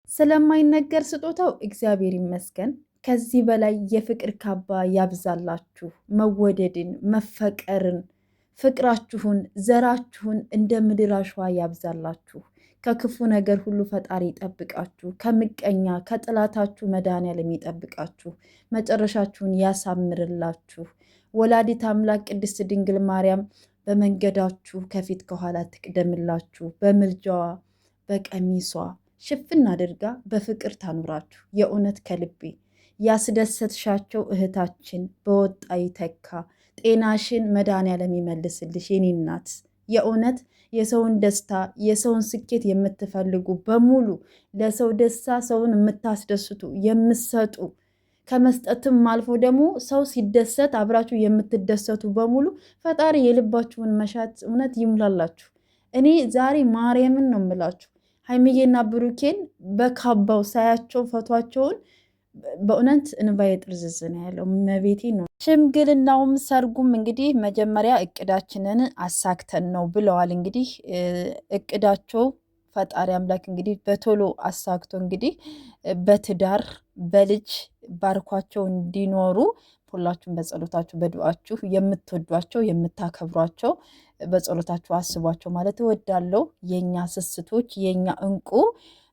ስለማይነገር ስጦታው እግዚአብሔር ይመስገን። ከዚህ በላይ የፍቅር ካባ ያብዛላችሁ፣ መወደድን፣ መፈቀርን፣ ፍቅራችሁን፣ ዘራችሁን እንደ ምድር አሸዋ ያብዛላችሁ። ከክፉ ነገር ሁሉ ፈጣሪ ይጠብቃችሁ። ከምቀኛ ከጥላታችሁ መድኃኔዓለም ይጠብቃችሁ። መጨረሻችሁን ያሳምርላችሁ። ወላዲት አምላክ ቅድስት ድንግል ማርያም በመንገዳችሁ ከፊት ከኋላ ትቅደምላችሁ። በምልጃዋ በቀሚሷ ሽፍን አድርጋ በፍቅር ታኑራችሁ። የእውነት ከልቤ ያስደሰትሻቸው እህታችን በወጣ ይተካ። ጤናሽን መድኃኔዓለም ይመልስልሽ የኔ እናት። የእውነት የሰውን ደስታ የሰውን ስኬት የምትፈልጉ በሙሉ ለሰው ደስታ ሰውን የምታስደስቱ የምትሰጡ ከመስጠትም አልፎ ደግሞ ሰው ሲደሰት አብራችሁ የምትደሰቱ በሙሉ ፈጣሪ የልባችሁን መሻት እውነት ይሙላላችሁ። እኔ ዛሬ ማርያምን ነው የምላችሁ ሀይሚዬና ብሩኬን በካባው ሳያቸው ፈቷቸውን በእውነት እንባዬ ጥርዝዝ ነው ያለው። መቤቴ ነው። ሽምግልናውም ሰርጉም እንግዲህ መጀመሪያ እቅዳችንን አሳክተን ነው ብለዋል። እንግዲህ እቅዳቸው ፈጣሪ አምላክ እንግዲህ በቶሎ አሳክቶ እንግዲህ በትዳር በልጅ ባርኳቸው እንዲኖሩ ሁላችሁም በጸሎታችሁ በዱዓችሁ የምትወዷቸው የምታከብሯቸው በጸሎታችሁ አስቧቸው ማለት እወዳለሁ። የኛ ስስቶች የኛ እንቁ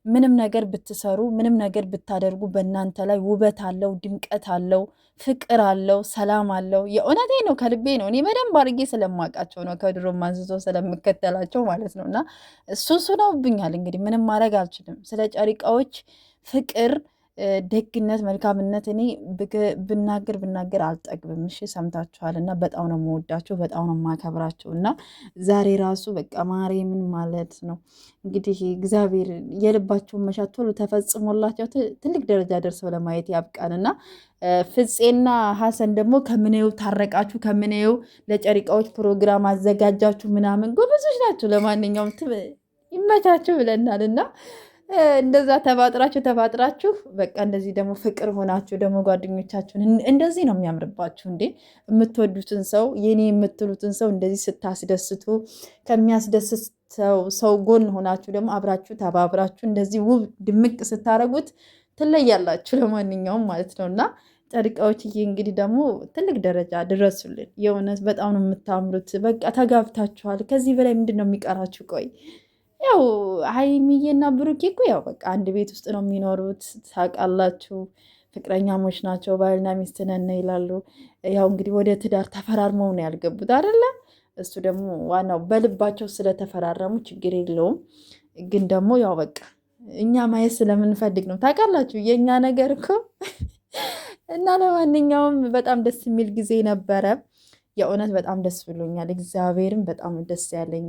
ምንም ነገር ብትሰሩ ምንም ነገር ብታደርጉ በእናንተ ላይ ውበት አለው፣ ድምቀት አለው፣ ፍቅር አለው፣ ሰላም አለው። የእውነቴ ነው፣ ከልቤ ነው። እኔ በደንብ አድርጌ ስለማውቃቸው ነው፣ ከድሮም አንስቶ ስለምከተላቸው ማለት ነው። እና እሱ ነውብኛል። እንግዲህ ምንም ማድረግ አልችልም። ስለ ጨሪቃዎች ፍቅር ደግነት መልካምነት እኔ ብናገር አልጠግብም። እሺ ሰምታችኋል። እና በጣም ነው የምወዳቸው፣ በጣም ነው የማከብራቸው። እና ዛሬ ራሱ በቃ ማርያምን ማለት ነው እንግዲህ እግዚአብሔር የልባቸውን መሻት ቶሎ ተፈጽሞላቸው ትልቅ ደረጃ ደርሰው ለማየት ያብቃን። እና ፍፄና ሀሰን ደግሞ ከምኔው ታረቃችሁ፣ ከምኔው ለጨሪቃዎች ፕሮግራም አዘጋጃችሁ ምናምን ጎበዞች ናቸው። ለማንኛውም ይመቻችሁ ብለናል እና እንደዛ ተባጥራችሁ በቃ እንደዚህ ደግሞ ፍቅር ሆናችሁ ደግሞ ጓደኞቻችሁን እንደዚህ ነው የሚያምርባችሁ እንዴ! የምትወዱትን ሰው የኔ የምትሉትን ሰው እንደዚህ ስታስደስቱ ከሚያስደስተው ሰው ጎን ሆናችሁ ደግሞ አብራችሁ ተባብራችሁ እንደዚህ ውብ ድምቅ ስታረጉት ትለያላችሁ። ለማንኛውም ማለት ነው እና ጨሪቃዎችዬ እንግዲህ ደግሞ ትልቅ ደረጃ ድረሱልን። የእውነት በጣም ነው የምታምሩት። በቃ ተጋብታችኋል። ከዚህ በላይ ምንድን ነው የሚቀራችሁ? ቆይ ያው ሀይሚዬና ብሩኬ እኮ ያው በቃ አንድ ቤት ውስጥ ነው የሚኖሩት። ታውቃላችሁ፣ ፍቅረኛሞች ናቸው። ባልና ሚስት ነን ይላሉ። ያው እንግዲህ ወደ ትዳር ተፈራርመው ነው ያልገቡት አይደለ? እሱ ደግሞ ዋናው በልባቸው ስለተፈራረሙ ችግር የለውም። ግን ደግሞ ያው በቃ እኛ ማየት ስለምንፈልግ ነው። ታውቃላችሁ የእኛ ነገር እኮ እና ለማንኛውም በጣም ደስ የሚል ጊዜ ነበረ። የእውነት በጣም ደስ ብሎኛል። እግዚአብሔርም በጣም ደስ ያለኝ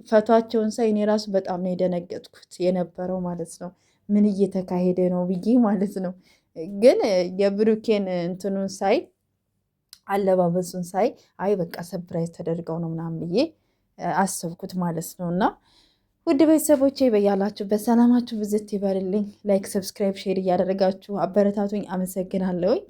ፈቷቸውን ሳይ እኔ ራሱ በጣም ነው የደነገጥኩት የነበረው ማለት ነው። ምን እየተካሄደ ነው ብዬ ማለት ነው። ግን የብሩኬን እንትኑን ሳይ አለባበሱን ሳይ አይ በቃ ሰፕራይዝ ተደርገው ነው ምናምን ብዬ አሰብኩት ማለት ነው። እና ውድ ቤተሰቦቼ በያላችሁ በሰላማችሁ ብዝት ይበርልኝ። ላይክ፣ ሰብስክራይብ፣ ሼር እያደረጋችሁ አበረታቱኝ። አመሰግናለሁኝ።